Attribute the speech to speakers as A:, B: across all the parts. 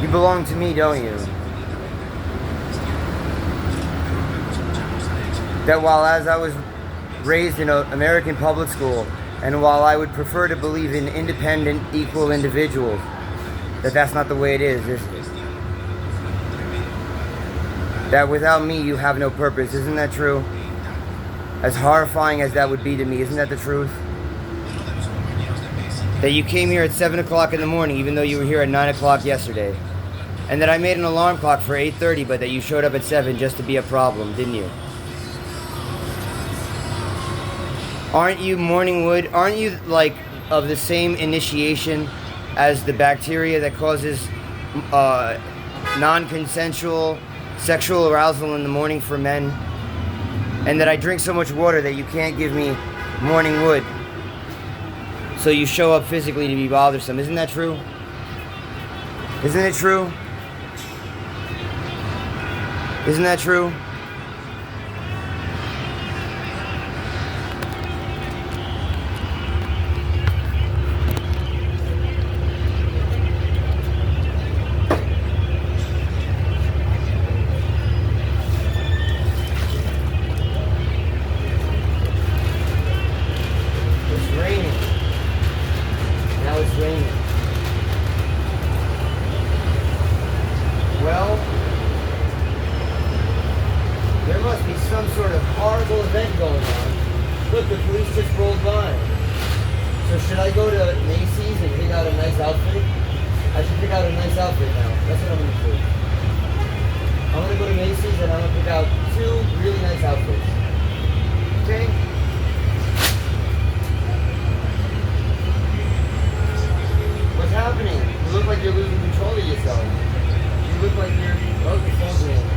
A: You belong to me, don't you? That while as I was raised in an American public school, and while I would prefer to believe in independent, equal individuals, that's not the way it is it? That without me, you have no purpose. Isn't that true? As horrifying as that would be to me, isn't that the truth? That you came here at 7 o'clock in the morning, even though you were here at 9 o'clock yesterday. And that I made an alarm clock for 8:30, but that you showed up at 7 just to be a problem, didn't you? Aren't you morning wood? Aren't you like of the same initiation as the bacteria that causes non-consensual sexual arousal in the morning for men? And that I drink so much water that you can't give me morning wood. So you show up physically to be bothersome. Isn't that true? Isn't it true? Isn't that true? Well, there must be some sort of horrible event going on. Look, the police just rolled by. So should I go to Macy's and pick out a nice outfit? I should pick out a nice outfit now. That's what I'm going to do. I'm going to go to Macy's and I'm going to pick out 2 really nice outfits. Okay? What's happening? You look like you're losing control of yourself. You look like you're... Oh, the phone's ringing.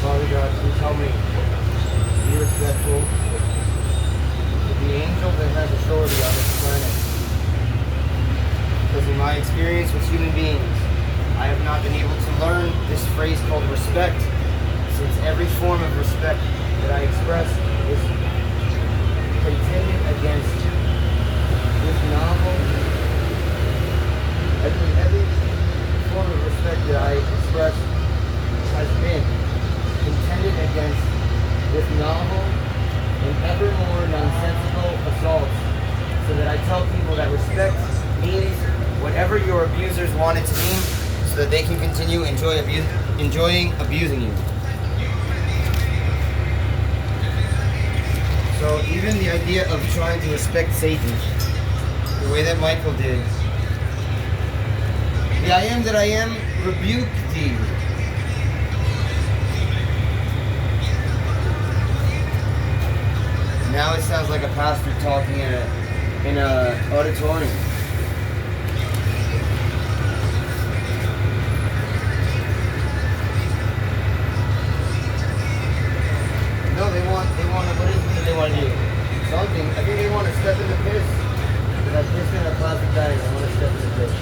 A: Father God, please help me be respectful to the angel that has authority on this planet. Because in my experience with human beings, I have not been able to learn this phrase called respect, since every form of respect that I express is contended against this novel. Every form of respect that I express has been contended against with novel and ever more nonsensical assaults, so that I tell people that respect means whatever your abusers want it to mean, so that they can continue enjoying abusing you. So even the idea of trying to respect Satan, the way that Michael did, the I am that I am, rebuke thee. Now it sounds like a pastor talking in a auditorium. No, they want what is it that they want to do? Something. I think they want to step in the piss. Because I pissed in a plastic bag. I want to step in the piss.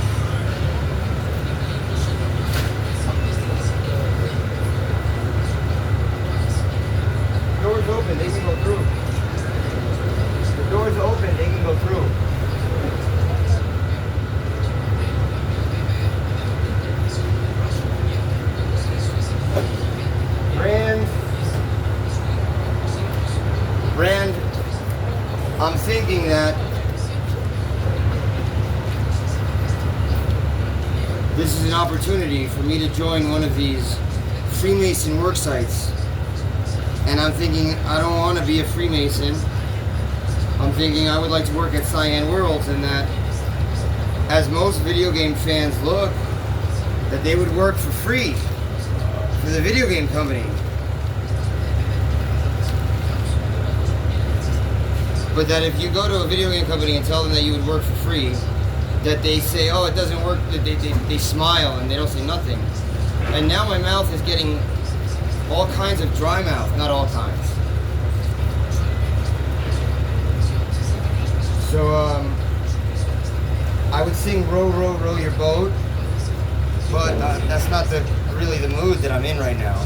A: The door's open, they can go through. The door's open, they can go through. Rand, I'm thinking that this is an opportunity for me to join one of these Freemason work sites. And I'm thinking I don't want to be a Freemason. I'm thinking I would like to work at Cyan Worlds, and that as most video game fans look, that they would work for free for the video game company. But that if you go to a video game company and tell them that you would work for free, that they say, oh, it doesn't work, they smile and they don't say nothing. And now my mouth is getting all kinds of dry mouth, not all kinds. row your boat. But that's not really the mood that I'm in right now.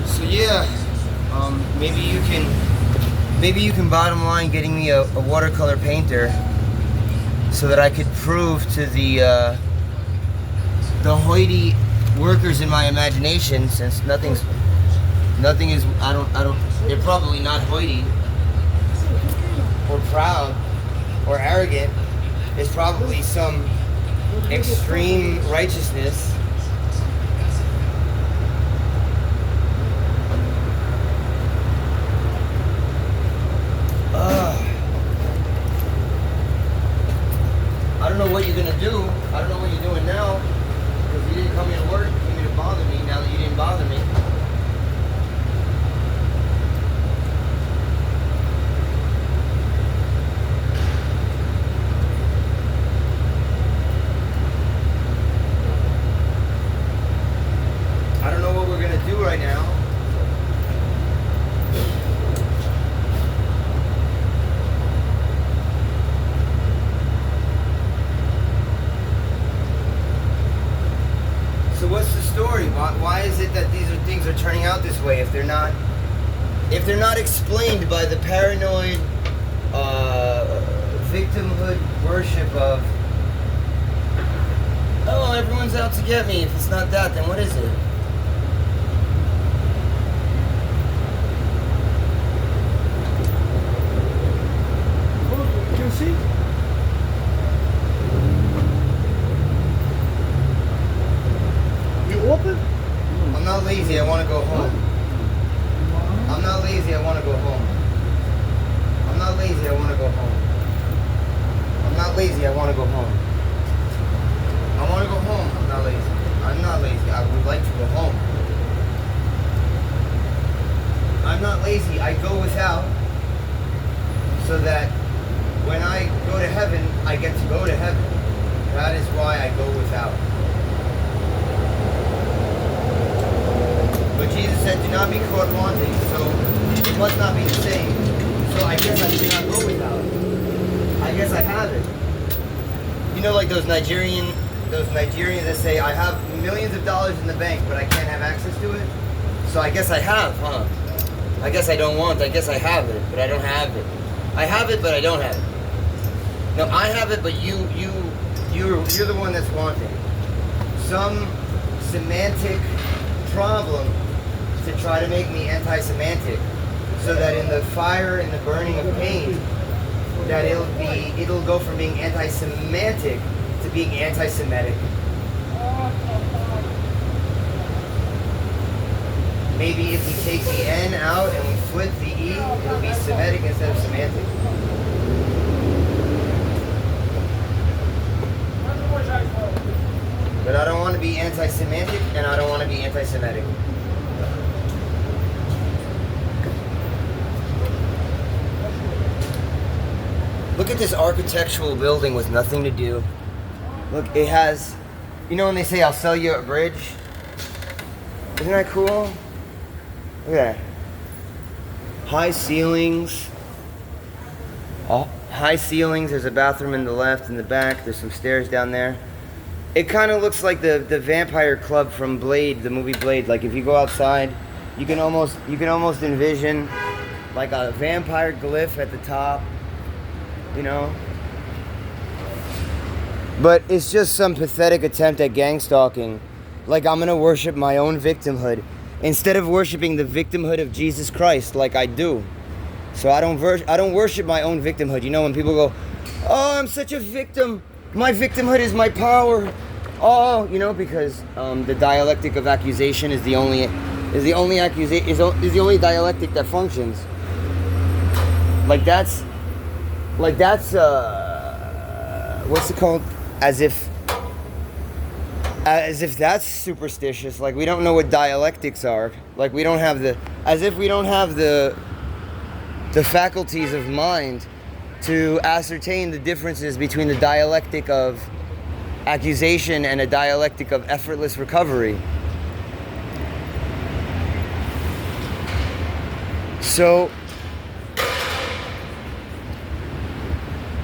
A: So yeah, maybe you can bottom line getting me a watercolor painter so that I could prove to the hoity workers in my imagination, since nothing is, they're probably not hoity or proud or arrogant. There's probably some extreme righteousness. I don't know what you're gonna do. I don't know what you're doing now, because you didn't come here to work. You came here to bother me. Now that you didn't bother me. I don't know what we're gonna do right now. So what's the story? Why is it that things are turning out this way if they're not explained by the paranoid victimhood worship of, oh, everyone's out to get me. If it's not that, then what is it?
B: You can see? You open?
A: I'm not lazy, I want to go home. I'm not lazy, I want to go home. I'm not lazy, I want to go home. I'm not lazy, I want to go home. I want to go home. I'm not lazy. I'm not lazy, I would like to go home. I'm not lazy, I go without, so that when I go to heaven, I get to go to heaven. That is why I go without. But Jesus said, do not be caught wanting, so it must not be the same. So I guess I cannot go without. I guess I have it. You know, like those Nigerians that say, I have millions of dollars in the bank, but I can't have access to it. So I guess I have, huh? I guess I don't want, I guess I have it, but I don't have it. I have it, but I don't have it. No, I have it, but you're the one that's wanting. Some semantic problem to try to make me anti-semantic, so that in the fire and the burning of pain, that it'll go from being anti-semantic to being anti-Semitic. Maybe if we take the N out and we flip the E, it'll be Semitic instead of semantic. But I don't want to be anti-semantic, and I don't want to be anti-Semitic. Look at this architectural building with nothing to do. Look, it has, you know when they say, I'll sell you a bridge? Isn't that cool? Look at that. High ceilings. Oh, high ceilings. There's a bathroom in the left, in the back. There's some stairs down there. It kind of looks like the vampire club from Blade, the movie Blade. Like if you go outside, you can almost envision like a vampire glyph at the top, you know. But it's just some pathetic attempt at gang stalking. Like I'm gonna worship my own victimhood instead of worshiping the victimhood of Jesus Christ, like I do. So I don't worship my own victimhood. You know, when people go, "Oh, I'm such a victim. My victimhood is my power." Oh, you know, because the dialectic of accusation is the only dialectic that functions. Like that's what's it called? As if that's superstitious. Like we don't know what dialectics are. Like we don't have the faculties of mind to ascertain the differences between the dialectic of accusation and a dialectic of effortless recovery. So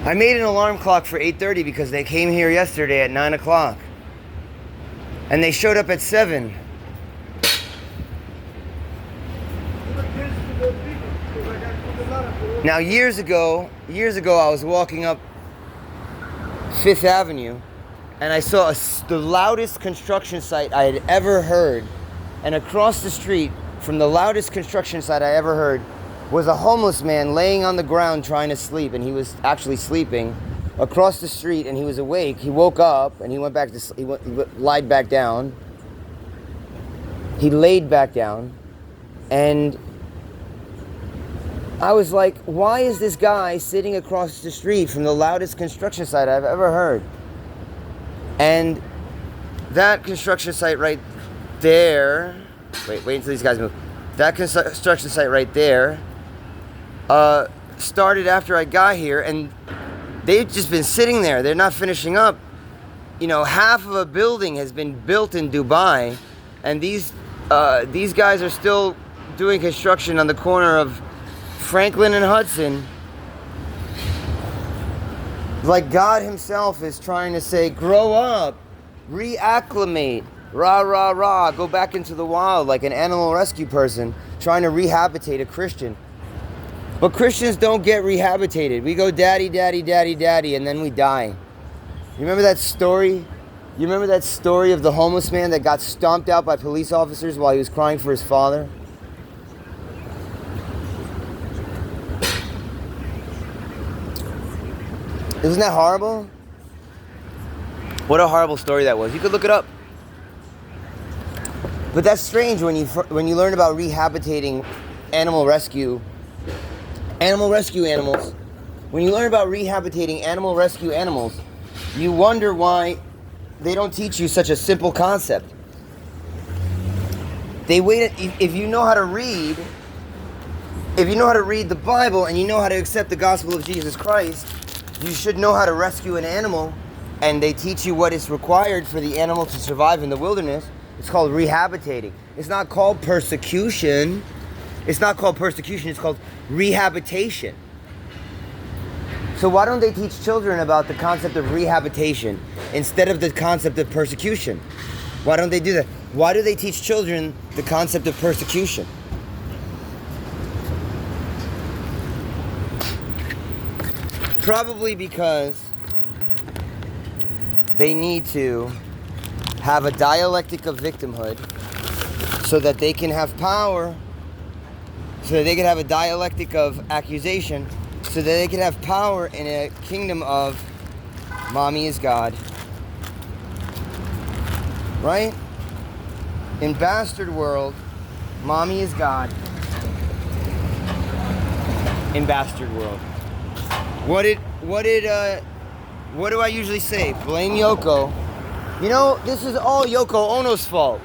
A: I made an alarm clock for 8:30 because they came here yesterday at 9 o'clock. And they showed up at 7. Now years ago, I was walking up 5th Avenue and I saw the loudest construction site I had ever heard. And across the street from the loudest construction site I ever heard was a homeless man laying on the ground trying to sleep, and he was actually sleeping across the street, and he was awake. He woke up and he went back to sleep. He lied back down. He laid back down, and I was like, why is this guy sitting across the street from the loudest construction site I've ever heard? And that construction site right there, wait until these guys move. That construction site right there started after I got here, and they've just been sitting there. They're not finishing up. You know, half of a building has been built in Dubai, and these guys are still doing construction on the corner of Franklin and Hudson. Like God himself is trying to say, grow up, reacclimate, rah, rah, rah, go back into the wild like an animal rescue person trying to rehabilitate a Christian. But Christians don't get rehabilitated. We go daddy, daddy, daddy, daddy, and then we die. You remember that story? You remember that story of the homeless man that got stomped out by police officers while he was crying for his father? Isn't that horrible? What a horrible story that was. You could look it up. But that's strange when you learn about rehabilitating animal rescue animals. When you learn about rehabilitating animal rescue animals, you wonder why they don't teach you such a simple concept. They wait. If you know how to read the Bible and you know how to accept the gospel of Jesus Christ, you should know how to rescue an animal, and they teach you what is required for the animal to survive in the wilderness. It's called rehabilitating. It's not called persecution. It's called rehabilitation. So why don't they teach children about the concept of rehabilitation instead of the concept of persecution? Why don't they do that? Why do they teach children the concept of persecution? Probably because they need to have a dialectic of victimhood so that they can have power, so that they can have a dialectic of accusation, so that they can have power in a kingdom of mommy is God. Right? In bastard world, mommy is God. In bastard world. What do I usually say? Blame Yoko. You know, this is all Yoko Ono's fault.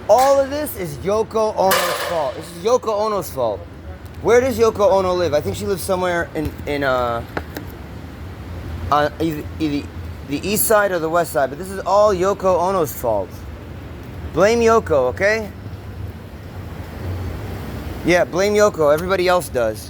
A: All of this is Yoko Ono's fault. This is Yoko Ono's fault. Where does Yoko Ono live? I think she lives somewhere on either the east side or the west side, but this is all Yoko Ono's fault. Blame Yoko, okay? Yeah, blame Yoko. Everybody else does.